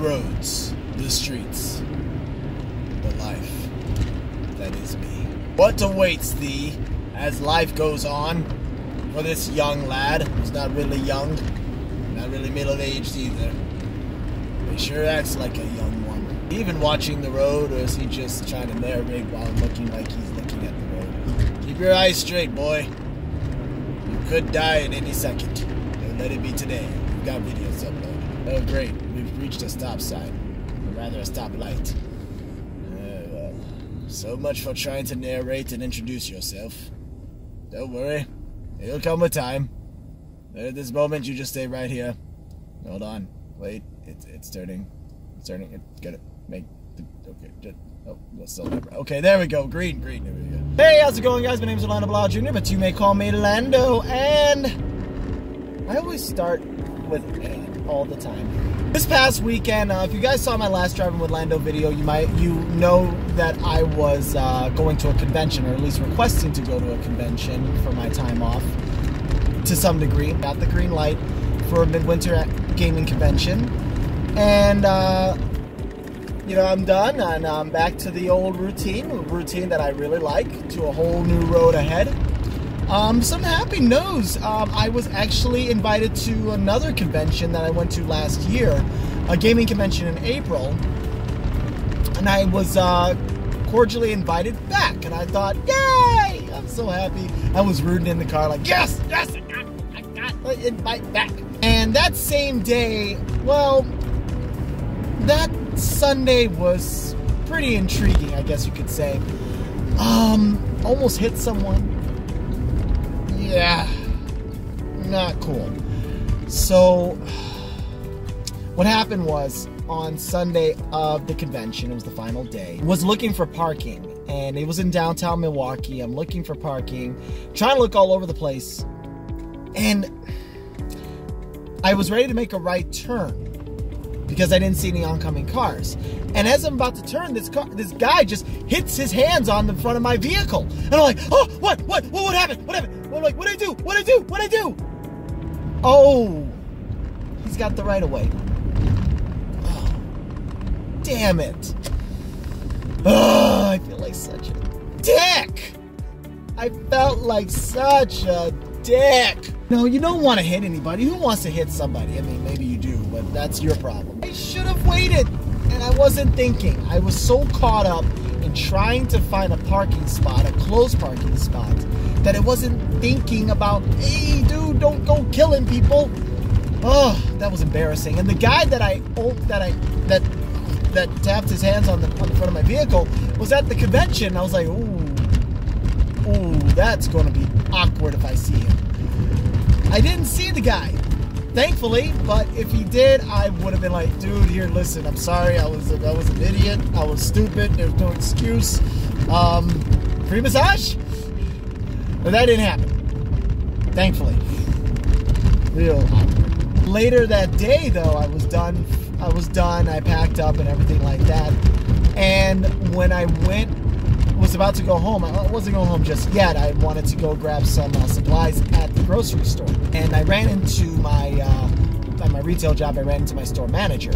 roads, the streets, the life that is me. What awaits thee as life goes on for this young lad who's not really young, not really middle-aged either. He sure acts like a young one. Even watching the road, or is he just trying to narrate while looking like he's looking at the road? Keep your eyes straight, boy. You could die at any second. Don't let it be today. We've got videos uploaded. Oh, great. We've reached a stop sign. Or rather, a stop light. Well, so much for trying to narrate and introduce yourself. Don't worry. It'll come with time. At this moment, you just stay right here. Hold on. Wait. It's turning. It's turning. Get it. Make the... Okay. Oh, that's still never... Okay, there we go. Green. There we go. Hey, how's it going, guys? My name is Lando Jr., but you may call me Lando, and I always start with "and" all the time. This past weekend, if you guys saw my last Driving with Lando video, you know that I was going to a convention, or at least requesting to go to a convention for my time off, to some degree. Got the green light for a midwinter gaming convention, and you know, I'm done, and I'm back to the old routine that I really like, to a whole new road ahead. Some happy news. I was actually invited to another convention that I went to last year, a gaming convention in April, and I was cordially invited back, and I thought, yay! I'm so happy. I was rooting in the car like, yes, I got the invite back. And that same day, well, that Sunday was pretty intriguing, I guess you could say. Almost hit someone. Yeah, not cool. So, what happened was, on Sunday of the convention, it was the final day, was looking for parking, and it was in downtown Milwaukee. I'm looking for parking, trying to look all over the place, and I was ready to make a right turn because I didn't see any oncoming cars. And as I'm about to turn, this guy just hits his hands on the front of my vehicle. And I'm like, oh, what happened? I'm like, what'd I do? Oh, he's got the right of way. Oh, damn it. Oh, I feel like such a dick. I felt like such a dick. No, you don't want to hit anybody. Who wants to hit somebody? I mean, maybe you do, but that's your problem. I should have waited, and I wasn't thinking. I was so caught up in trying to find a parking spot, a closed parking spot, that I wasn't thinking about, hey, dude, don't go killing people. Oh, that was embarrassing. And the guy that tapped his hands on the front of my vehicle was at the convention. I was like, ooh, that's going to be awkward if I see him. I didn't see the guy, thankfully, but if he did, I would have been like, dude, here, listen, I'm sorry, I was an idiot, I was stupid, there's no excuse. Free massage? But that didn't happen, thankfully. Real awkward. Later that day, though, I was done, I packed up and everything like that, and when I was about to go home. I wasn't going home just yet. I wanted to go grab some supplies at the grocery store. And I ran into at my retail job, I ran into my store manager.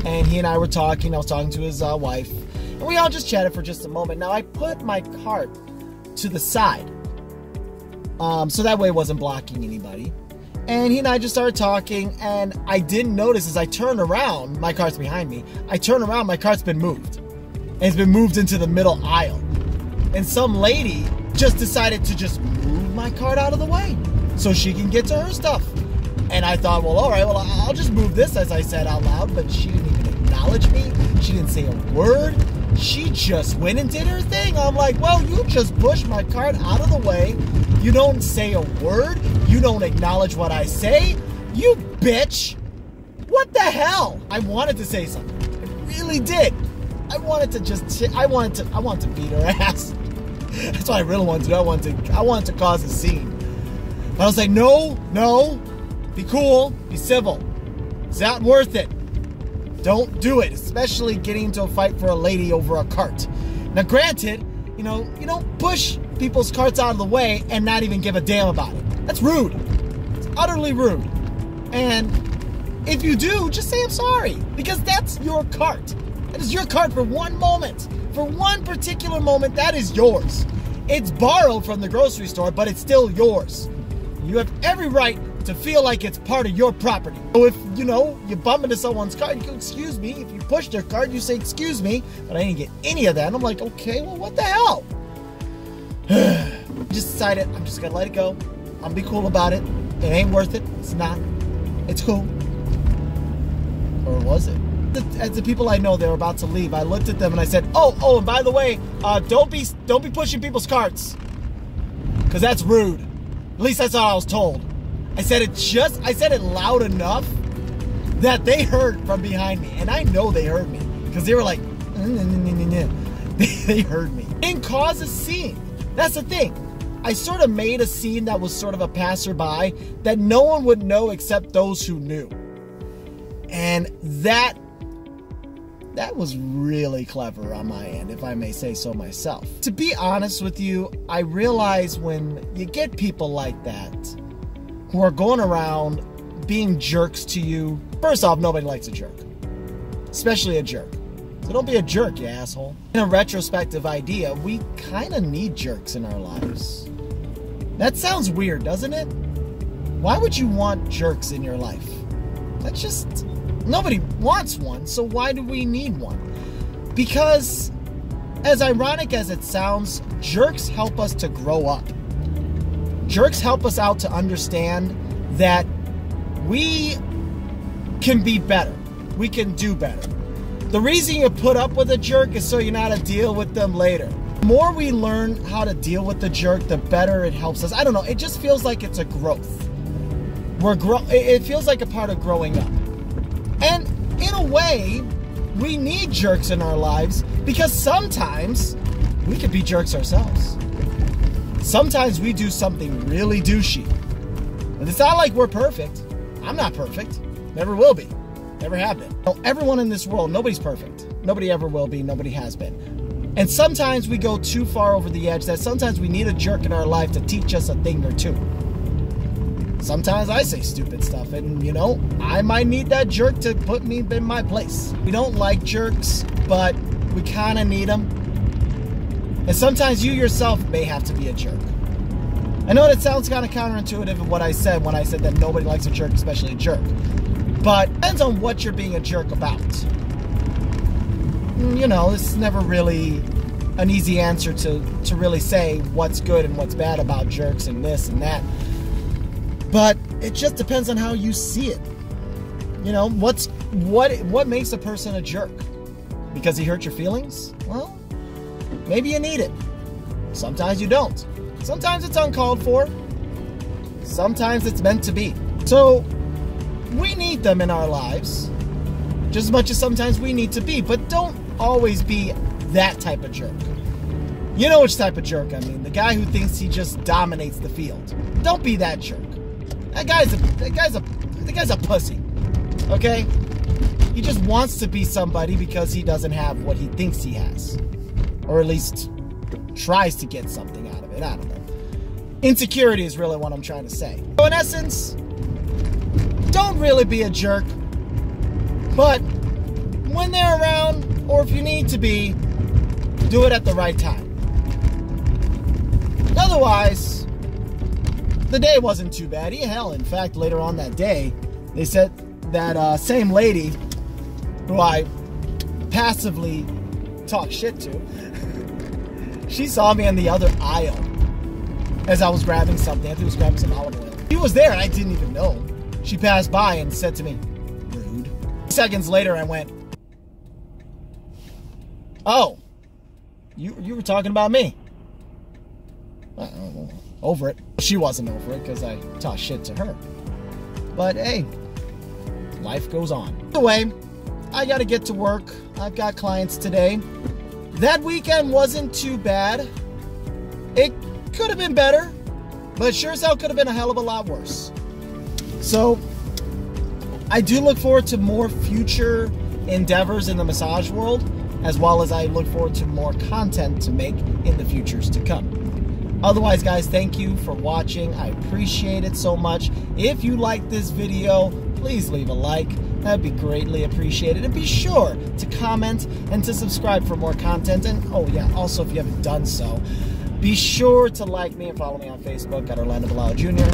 And he and I were talking. I was talking to his wife. And we all just chatted for just a moment. Now, I put my cart to the side. So that way it wasn't blocking anybody. And he and I just started talking. And I didn't notice as I turned around, my cart's behind me. I turn around, my cart's been moved. And it's been moved into the middle aisle. And some lady just decided to just move my cart out of the way so she can get to her stuff. And I thought, well, all right, well, I'll just move this, as I said out loud. But she didn't even acknowledge me. She didn't say a word. She just went and did her thing. I'm like, well, you just pushed my cart out of the way. You don't say a word. You don't acknowledge what I say. You bitch. What the hell? I wanted to say something. I really did. I wanted to beat her ass. That's what I really wanted to do. I wanted to cause a scene. But I was like, no, be cool, be civil. It's not worth it. Don't do it, especially getting into a fight for a lady over a cart. Now, granted, you don't push people's carts out of the way and not even give a damn about it. That's rude. It's utterly rude. And If you do, just say I'm sorry, because that's your cart. That is your cart for one moment. For one particular moment, that is yours. It's borrowed from the grocery store, but it's still yours. You have every right to feel like it's part of your property. So if, you know, you bump into someone's car, you go, excuse me. If you push their cart, you say, excuse me. But I didn't get any of that. And I'm like, okay, well, what the hell? I just decided I'm just going to let it go. I'm going to be cool about it. It ain't worth it. It's not. It's cool. Or was it? As the people I know, they were about to leave, I looked at them and I said, oh, and by the way, don't be pushing people's carts. Because that's rude. At least that's all I was told. I said it loud enough that they heard from behind me. And I know they heard me. Because they were like, they heard me. Didn't cause a scene. That's the thing. I sort of made a scene that was sort of a passerby that no one would know except those who knew. And that was really clever on my end, if I may say so myself. To be honest with you, I realize when you get people like that who are going around being jerks to you, first off, nobody likes a jerk, especially a jerk. So don't be a jerk, you asshole. In a retrospective idea, we kind of need jerks in our lives. That sounds weird, doesn't it? Why would you want jerks in your life? That's just... Nobody wants one, so why do we need one? Because, as ironic as it sounds, jerks help us to grow up. Jerks help us out to understand that we can be better. We can do better. The reason you put up with a jerk is so you know how to deal with them later. The more we learn how to deal with the jerk, the better it helps us. I don't know, it just feels like it's a growth. It feels like a part of growing up. And in a way, we need jerks in our lives because sometimes we could be jerks ourselves. Sometimes we do something really douchey. And it's not like we're perfect. I'm not perfect. Never will be. Never have been. Well, everyone in this world, nobody's perfect. Nobody ever will be. Nobody has been. And sometimes we go too far over the edge that sometimes we need a jerk in our life to teach us a thing or two. Sometimes I say stupid stuff and, you know, I might need that jerk to put me in my place. We don't like jerks, but we kind of need them. And sometimes you yourself may have to be a jerk. I know that sounds kind of counterintuitive of what I said when I said that nobody likes a jerk, especially a jerk. But it depends on what you're being a jerk about. You know, this is never really an easy answer to really say what's good and what's bad about jerks and this and that. But it just depends on how you see it. You know, what makes a person a jerk? Because he hurt your feelings? Well, maybe you need it. Sometimes you don't. Sometimes it's uncalled for. Sometimes it's meant to be. So, we need them in our lives. Just as much as sometimes we need to be. But don't always be that type of jerk. You know which type of jerk I mean. The guy who thinks he just dominates the field. Don't be that jerk. That guy's a pussy, okay? He just wants to be somebody because he doesn't have what he thinks he has. Or at least tries to get something out of it, I don't know. Insecurity is really what I'm trying to say. So in essence, don't really be a jerk, but when they're around, or if you need to be, do it at the right time. Otherwise, the day wasn't too bad. Hell, in fact, later on that day, they said that same lady who I passively talk shit to, she saw me in the other aisle as I was grabbing something. I think I was grabbing some olive oil. She was there and I didn't even know. She passed by and said to me, rude. Seconds later, I went, oh, you were talking about me. Over it. She wasn't over it because I talked shit to her. But hey, life goes on. Either way, I gotta get to work. I've got clients today. That weekend wasn't too bad. It could have been better, but sure as hell could have been a hell of a lot worse. So, I do look forward to more future endeavors in the massage world, as well as I look forward to more content to make in the futures to come. Otherwise, guys, thank you for watching. I appreciate it so much. If you like this video, please leave a like. That'd be greatly appreciated. And be sure to comment and to subscribe for more content. And, oh yeah, also if you haven't done so, be sure to like me and follow me on Facebook at Lando Jr.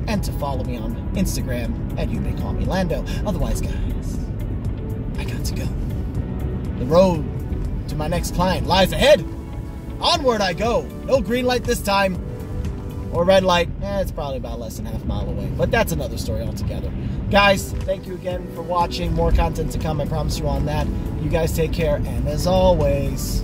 and to follow me on Instagram at You May Call Me Lando. Otherwise, guys, I got to go. The road to my next client lies ahead. Onward I go. No green light this time. Or red light. It's probably about less than half a mile away. But that's another story altogether. Guys, thank you again for watching. More content to come. I promise you on that. You guys take care. And as always,